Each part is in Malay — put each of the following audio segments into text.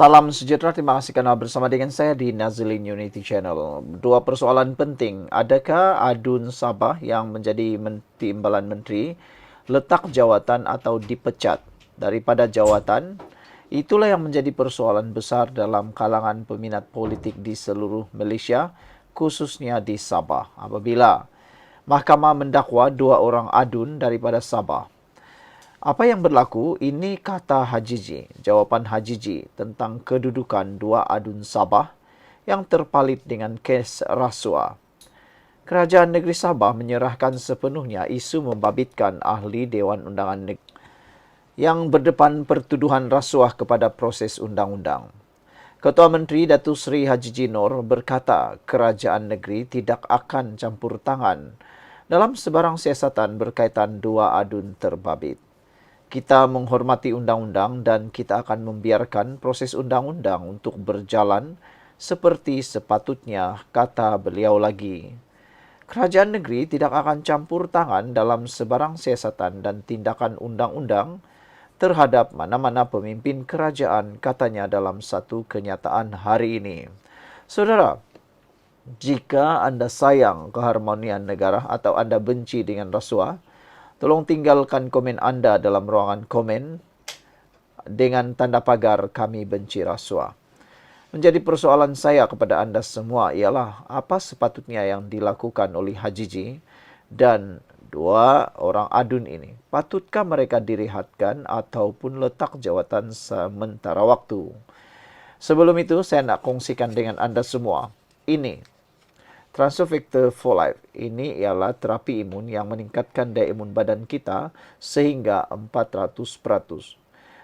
Salam sejahtera, terima kasih karena bersama dengan saya di Nazilin Unity Channel. Dua persoalan penting. Adakah adun Sabah yang menjadi timbalan menteri letak jawatan atau dipecat daripada jawatan? Itulah yang menjadi persoalan besar dalam kalangan peminat politik di seluruh Malaysia, khususnya di Sabah. Apabila mahkamah mendakwa dua orang adun daripada Sabah. Apa yang berlaku? Ini kata Hajiji, jawapan Hajiji tentang kedudukan dua adun Sabah yang terpalit dengan kes rasuah. Kerajaan Negeri Sabah menyerahkan sepenuhnya isu membabitkan ahli Dewan Undangan Negeri yang berdepan pertuduhan rasuah kepada proses undang-undang. Ketua Menteri Datuk Seri Hajiji Noor berkata kerajaan negeri tidak akan campur tangan dalam sebarang siasatan berkaitan dua adun terbabit. Kita menghormati undang-undang dan kita akan membiarkan proses undang-undang untuk berjalan seperti sepatutnya, kata beliau lagi. Kerajaan negeri tidak akan campur tangan dalam sebarang siasatan dan tindakan undang-undang terhadap mana-mana pemimpin kerajaan, katanya dalam satu kenyataan hari ini. Saudara, jika anda sayang keharmonian negara atau anda benci dengan rasuah, tolong tinggalkan komen anda dalam ruangan komen dengan tanda pagar kami benci rasuah. Menjadi persoalan saya kepada anda semua ialah apa sepatutnya yang dilakukan oleh Hajiji dan dua orang adun ini. Patutkah mereka direhatkan ataupun letak jawatan sementara waktu? Sebelum itu, saya nak kongsikan dengan anda semua. Ini Transovector for Life ini ialah terapi imun yang meningkatkan daya imun badan kita sehingga 400%.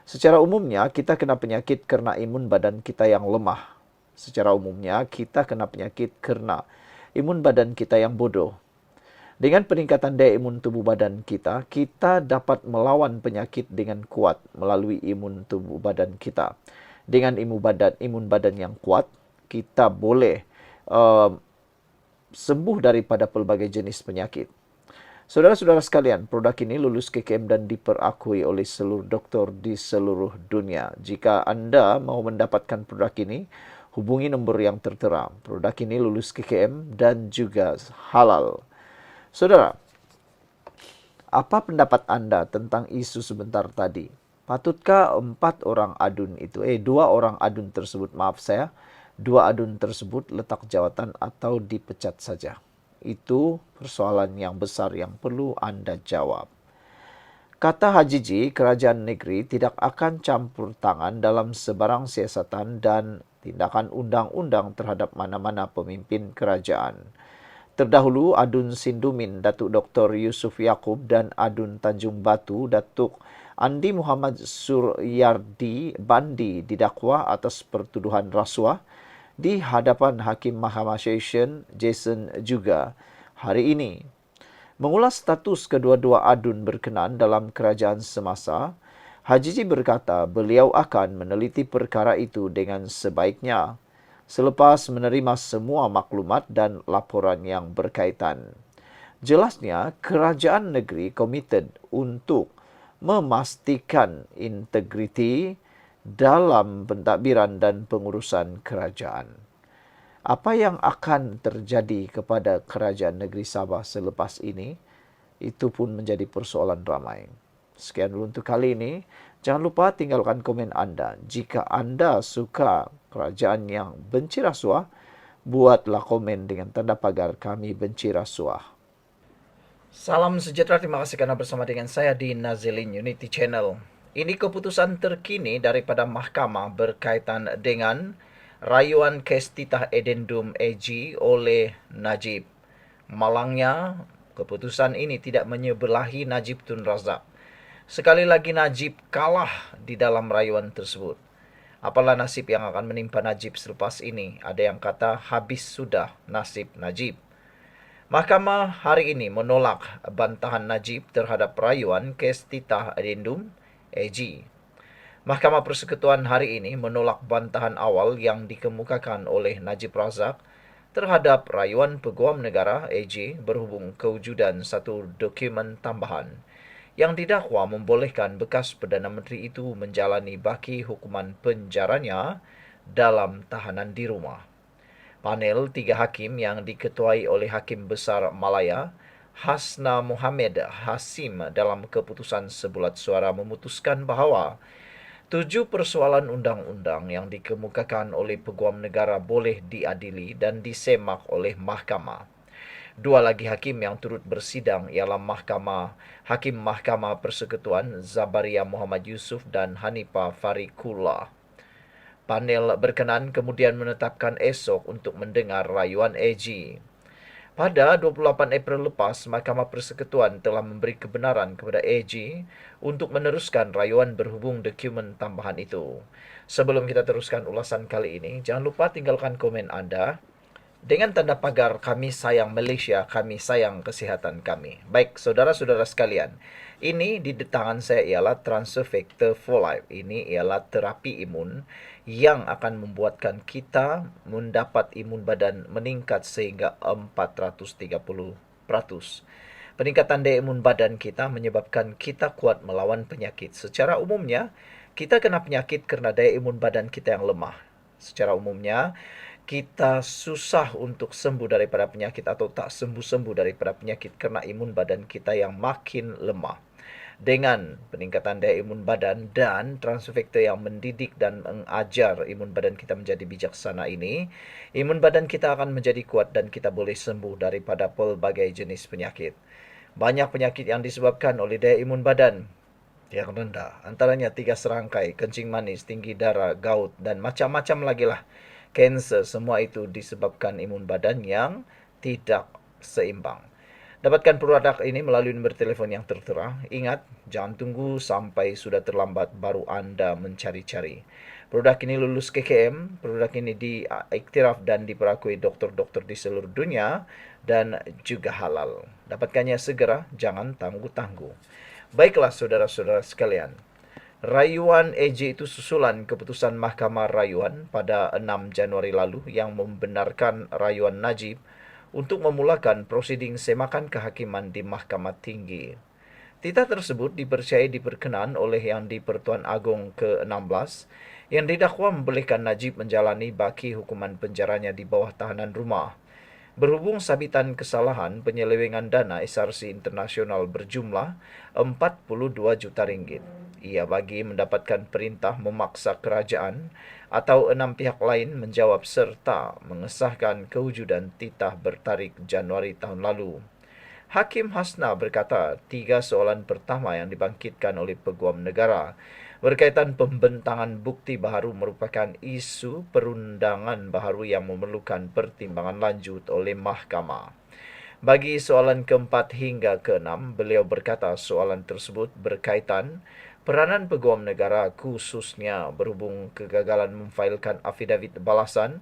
Secara umumnya, kita kena penyakit kerana imun badan kita yang lemah. Secara umumnya, kita kena penyakit kerana imun badan kita yang bodoh. Dengan peningkatan daya imun tubuh badan kita, kita dapat melawan penyakit dengan kuat melalui imun tubuh badan kita. Dengan imun badan yang kuat, kita boleh sembuh daripada pelbagai jenis penyakit. Saudara-saudara sekalian, produk ini lulus KKM dan diperakui oleh seluruh doktor di seluruh dunia. Jika anda mahu mendapatkan produk ini, hubungi nombor yang tertera. Produk ini lulus KKM dan juga halal. Saudara, apa pendapat anda tentang isu sebentar tadi? Patutkah dua orang adun tersebut, dua adun tersebut letak jawatan atau dipecat saja? Itu persoalan yang besar yang perlu anda jawab. Kata Hajiji, kerajaan negeri tidak akan campur tangan dalam sebarang siasatan dan tindakan undang-undang terhadap mana-mana pemimpin kerajaan. Terdahulu, Adun Sindumin, Datuk Dr. Yusuf Yaakob dan Adun Tanjung Batu, Datuk Andi Muhammad Suryardi Bandi didakwa atas pertuduhan rasuah di hadapan Hakim Mahkamah Session Jason juga hari ini. Mengulas status kedua-dua adun berkenaan dalam kerajaan semasa, Hajiji berkata beliau akan meneliti perkara itu dengan sebaiknya selepas menerima semua maklumat dan laporan yang berkaitan. Jelasnya, kerajaan negeri komited untuk memastikan integriti dalam pentadbiran dan pengurusan kerajaan. Apa yang akan terjadi kepada kerajaan negeri Sabah selepas ini, itu pun menjadi persoalan ramai. Sekian dulu untuk kali ini. Jangan lupa tinggalkan komen anda. Jika anda suka kerajaan yang benci rasuah, buatlah komen dengan tanda pagar kami benci rasuah. Salam sejahtera, terima kasih karena bersama dengan saya di Nazilin Unity Channel. Ini keputusan terkini daripada mahkamah berkaitan dengan rayuan kes titah edendum AG oleh Najib. Malangnya, keputusan ini tidak menyebelahi Najib Tun Razak. Sekali lagi Najib kalah di dalam rayuan tersebut. Apalah nasib yang akan menimpa Najib selepas ini? Ada yang kata habis sudah nasib Najib. Mahkamah hari ini menolak bantahan Najib terhadap rayuan kes titah edendum AG. Mahkamah Persekutuan hari ini menolak bantahan awal yang dikemukakan oleh Najib Razak terhadap rayuan Peguam Negara AG berhubung kewujudan satu dokumen tambahan yang didakwa membolehkan bekas Perdana Menteri itu menjalani baki hukuman penjaranya dalam tahanan di rumah. Panel 3 hakim yang diketuai oleh Hakim Besar Malaya, Hasna Mohammed Hasim, dalam keputusan sebulat suara memutuskan bahawa 7 persoalan undang-undang yang dikemukakan oleh Peguam Negara boleh diadili dan disemak oleh mahkamah. Dua lagi hakim yang turut bersidang ialah Hakim Mahkamah Persekutuan Zabaria Muhammad Yusuf dan Hanifah Fariqullah. Panel berkenan kemudian menetapkan esok untuk mendengar rayuan AG. Pada 28 April lepas, Mahkamah Persekutuan telah memberi kebenaran kepada AG untuk meneruskan rayuan berhubung dokumen tambahan itu. Sebelum kita teruskan ulasan kali ini, jangan lupa tinggalkan komen anda dengan tanda pagar "Kami sayang Malaysia, kami sayang kesihatan kami". Baik, saudara-saudara sekalian, ini di tangan saya ialah Transfer Factor for Life. Ini ialah terapi imun yang akan membuatkan kita mendapat imun badan meningkat sehingga 430%. Peningkatan daya imun badan kita menyebabkan kita kuat melawan penyakit. Secara umumnya, kita kena penyakit kerana daya imun badan kita yang lemah. Secara umumnya, kita susah untuk sembuh daripada penyakit atau tak sembuh-sembuh daripada penyakit kerana imun badan kita yang makin lemah. Dengan peningkatan daya imun badan dan transfer factor yang mendidik dan mengajar imun badan kita menjadi bijaksana ini, imun badan kita akan menjadi kuat dan kita boleh sembuh daripada pelbagai jenis penyakit. Banyak penyakit yang disebabkan oleh daya imun badan yang rendah. Antaranya 3 serangkai, kencing manis, tinggi darah, gout dan macam-macam lagi lah. Kanser, semua itu disebabkan imun badan yang tidak seimbang. Dapatkan produk ini melalui nombor telefon yang tertera. Ingat, jangan tunggu sampai sudah terlambat baru anda mencari-cari. Produk ini lulus KKM, produk ini diiktiraf dan diperakui doktor-doktor di seluruh dunia dan juga halal. Dapatkannya segera, jangan tangguh-tangguh. Baiklah saudara-saudara sekalian, rayuan AJ itu susulan keputusan Mahkamah Rayuan pada 6 Januari lalu yang membenarkan rayuan Najib untuk memulakan prosiding semakan kehakiman di Mahkamah Tinggi. Titah tersebut dipercayai diperkenan oleh Yang di-Pertuan Agong ke-16 yang didakwa membolehkan Najib menjalani baki hukuman penjaranya di bawah tahanan rumah. Berhubung sabitan kesalahan penyelewengan dana SRC Internasional berjumlah 42 juta ringgit. Ia bagi mendapatkan perintah memaksa kerajaan atau 6 pihak lain menjawab serta mengesahkan kewujudan titah bertarikh Januari tahun lalu. Hakim Hasna berkata 3 soalan pertama yang dibangkitkan oleh Peguam Negara berkaitan pembentangan bukti baharu merupakan isu perundangan baharu yang memerlukan pertimbangan lanjut oleh mahkamah. Bagi soalan keempat hingga keenam, beliau berkata soalan tersebut berkaitan peranan Peguam Negara khususnya berhubung kegagalan memfailkan afidavit balasan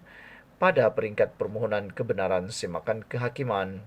pada peringkat permohonan kebenaran semakan kehakiman.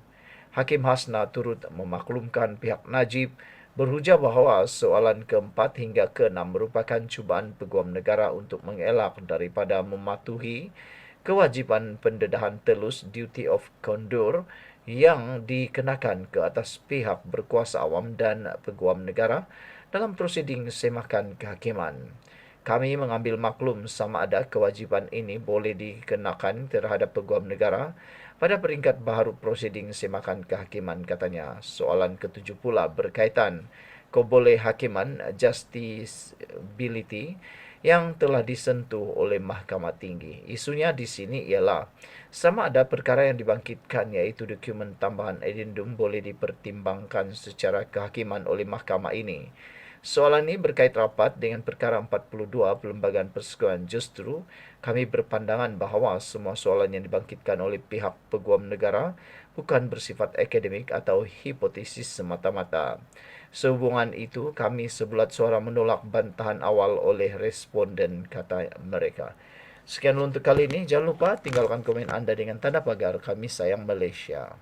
Hakim Hasna turut memaklumkan pihak Najib berhujah bahawa soalan keempat hingga keenam merupakan cubaan Peguam Negara untuk mengelak daripada mematuhi kewajipan pendedahan telus duty of candor yang dikenakan ke atas pihak berkuasa awam dan Peguam Negara dalam prosiding semakan kehakiman. Kami mengambil maklum sama ada kewajipan ini boleh dikenakan terhadap Peguam Negara pada peringkat baharu prosiding semakan kehakiman, katanya. Soalan ketujuh pula berkaitan kebolehakiman justiciability yang telah disentuh oleh Mahkamah Tinggi. Isunya di sini ialah sama ada perkara yang dibangkitkan iaitu dokumen tambahan addendum boleh dipertimbangkan secara kehakiman oleh mahkamah ini. Soalan ini berkait rapat dengan perkara 42 Perlembagaan Persekutuan. Justru, kami berpandangan bahawa semua soalan yang dibangkitkan oleh pihak Peguam Negara bukan bersifat akademik atau hipotesis semata-mata. Sehubungan itu, kami sebulat suara menolak bantahan awal oleh responden, kata mereka. Sekian untuk kali ini. Jangan lupa tinggalkan komen anda dengan tanda pagar "Kami sayang Malaysia".